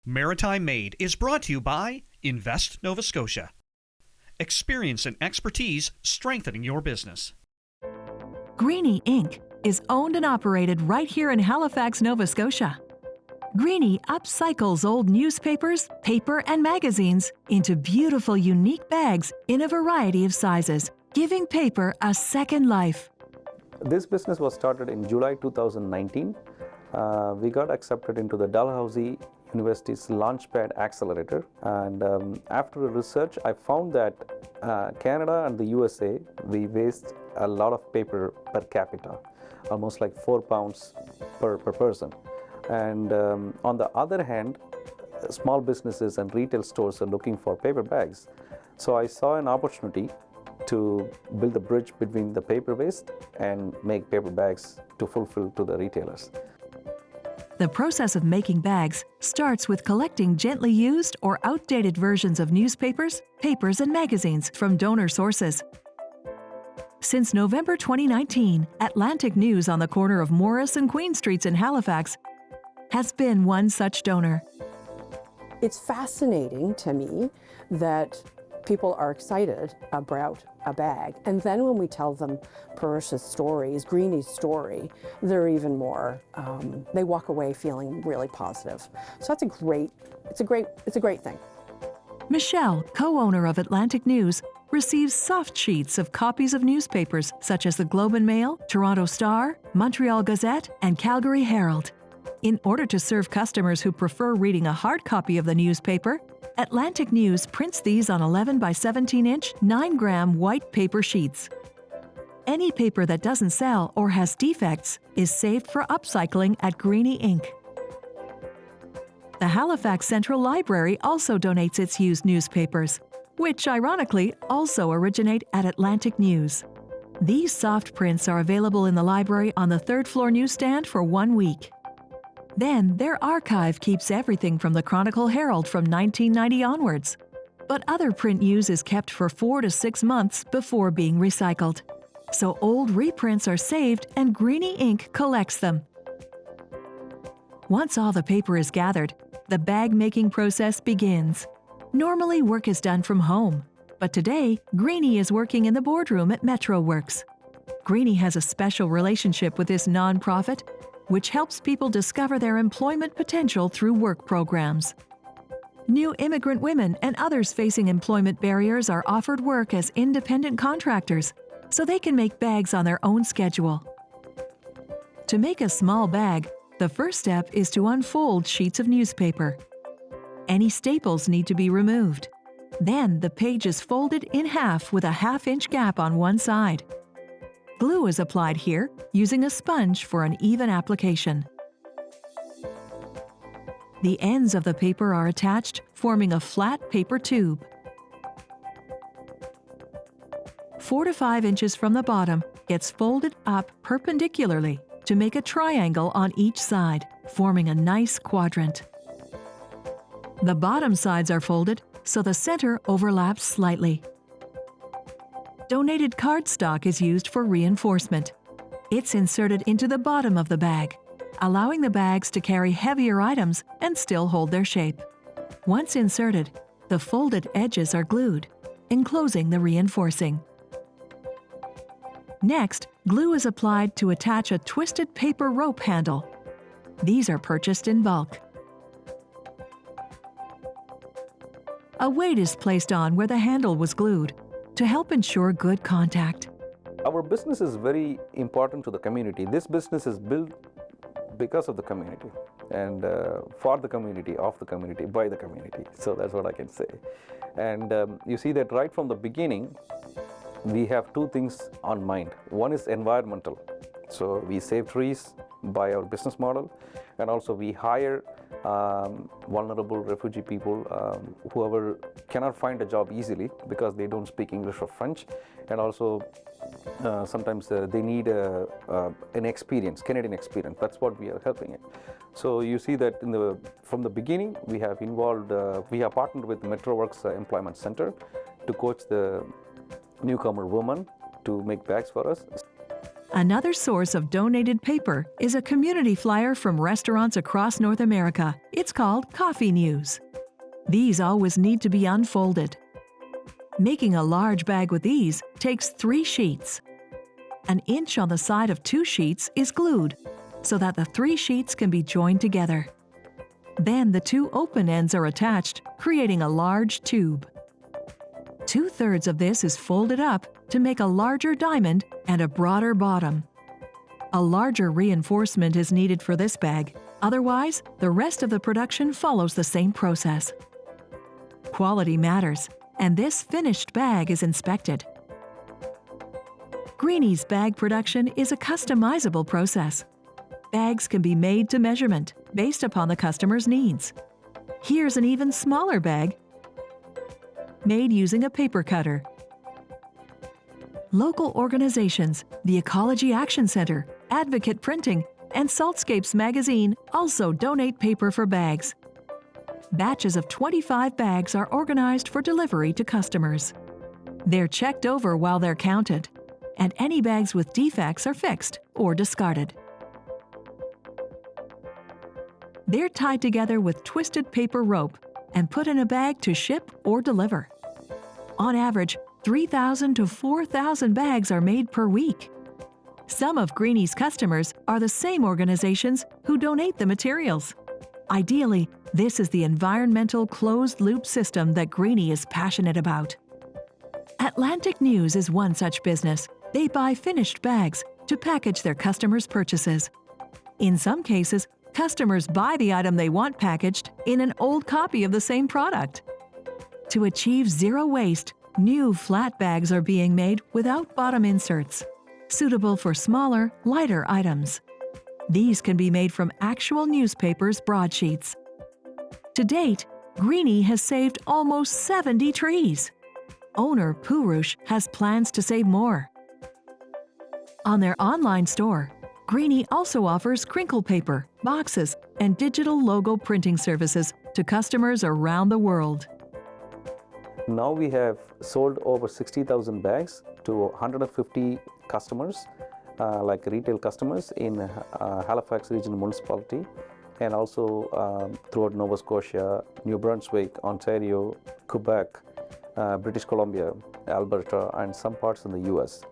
Maritime Made is brought to you by Invest Nova Scotia. Experience and expertise strengthening your business. Greenii Inc. is owned and operated right here in Halifax, Nova Scotia. Greenii upcycles old newspapers, paper, and magazines into beautiful, unique bags in a variety of sizes, giving paper a second life. This business was started in July 2019. We got accepted into the Dalhousie University's Launchpad Accelerator, and after research I found that Canada and the USA, we waste a lot of paper per capita, almost like 4 pounds per person. And on the other hand, small businesses and retail stores are looking for paper bags. So I saw an opportunity to build a bridge between the paper waste and make paper bags to fulfill to the retailers. The process of making bags starts with collecting gently used or outdated versions of newspapers, papers, and magazines from donor sources. Since November 2019, Atlantic News on the corner of Morris and Queen Streets in Halifax has been one such donor. It's fascinating to me that people are excited about a bag, and then when we tell them Parish's stories, Greenie's story, they're even more, they walk away feeling really positive. So that's it's a great thing. Michelle, co-owner of Atlantic News, receives soft sheets of copies of newspapers such as the Globe and Mail, Toronto Star, Montreal Gazette, and Calgary Herald. In order to serve customers who prefer reading a hard copy of the newspaper, Atlantic News prints these on 11 by 17-inch, 9-gram white paper sheets. Any paper that doesn't sell or has defects is saved for upcycling at Greenii Inc. The Halifax Central Library also donates its used newspapers, which ironically also originate at Atlantic News. These soft prints are available in the library on the third-floor newsstand for 1 week. Then, their archive keeps everything from the Chronicle Herald from 1990 onwards. But other print use is kept for 4 to 6 months before being recycled. So old reprints are saved and Greenii Inc. collects them. Once all the paper is gathered, the bag-making process begins. Normally, work is done from home. But today, Greenii is working in the boardroom at Metro Works. Greenii has a special relationship with this nonprofit, which helps people discover their employment potential through work programs. New immigrant women and others facing employment barriers are offered work as independent contractors, so they can make bags on their own schedule. To make a small bag, the first step is to unfold sheets of newspaper. Any staples need to be removed. Then the page is folded in half with a half-inch gap on one side. Glue is applied here using a sponge for an even application. The ends of the paper are attached, forming a flat paper tube. 4 to 5 inches from the bottom gets folded up perpendicularly to make a triangle on each side, forming a nice quadrant. The bottom sides are folded so the center overlaps slightly. Donated cardstock is used for reinforcement. It's inserted into the bottom of the bag, allowing the bags to carry heavier items and still hold their shape. Once inserted, the folded edges are glued, enclosing the reinforcing. Next, glue is applied to attach a twisted paper rope handle. These are purchased in bulk. A weight is placed on where the handle was glued to help ensure good contact. Our business is very important to the community. This business is built because of the community and for the community, of the community, by the community. So that's what I can say. And you see that right from the beginning, we have 2 things on mind. One is environmental. So we save trees by our business model, and also we hire vulnerable refugee people, whoever cannot find a job easily because they don't speak English or French, and also sometimes they need an experience, Canadian experience. That's what we are helping it. So you see that from the beginning, we have partnered with Metro Works Employment Center to coach the newcomer woman to make bags for us. Another source of donated paper is a community flyer from restaurants across North America. It's called Coffee News. These always need to be unfolded. Making a large bag with these takes 3 sheets. An inch on the side of 2 sheets is glued so that the 3 sheets can be joined together. Then the 2 open ends are attached, creating a large tube. 2/3 of this is folded up to make a larger diamond and a broader bottom. A larger reinforcement is needed for this bag, otherwise the rest of the production follows the same process. Quality matters, and this finished bag is inspected. Greenii's bag production is a customizable process. Bags can be made to measurement based upon the customer's needs. Here's an even smaller bag made using a paper cutter. Local organizations, the Ecology Action Center, Advocate Printing, and Saltscapes magazine also donate paper for bags. Batches of 25 bags are organized for delivery to customers. They're checked over while they're counted, and any bags with defects are fixed or discarded. They're tied together with twisted paper rope and put in a bag to ship or deliver. On average, 3,000 to 4,000 bags are made per week. Some of Greenii's customers are the same organizations who donate the materials. Ideally, this is the environmental closed-loop system that Greenii is passionate about. Atlantic News is one such business. They buy finished bags to package their customers' purchases. In some cases, customers buy the item they want packaged in an old copy of the same product. To achieve zero waste, new flat bags are being made without bottom inserts, suitable for smaller, lighter items. These can be made from actual newspapers' broadsheets. To date, Greenii has saved almost 70 trees. Owner Purush has plans to save more. On their online store, Greenii also offers crinkle paper, boxes, and digital logo printing services to customers around the world. Now we have sold over 60,000 bags to 150 customers, like retail customers in Halifax Regional Municipality, and also throughout Nova Scotia, New Brunswick, Ontario, Quebec, British Columbia, Alberta, and some parts in the US.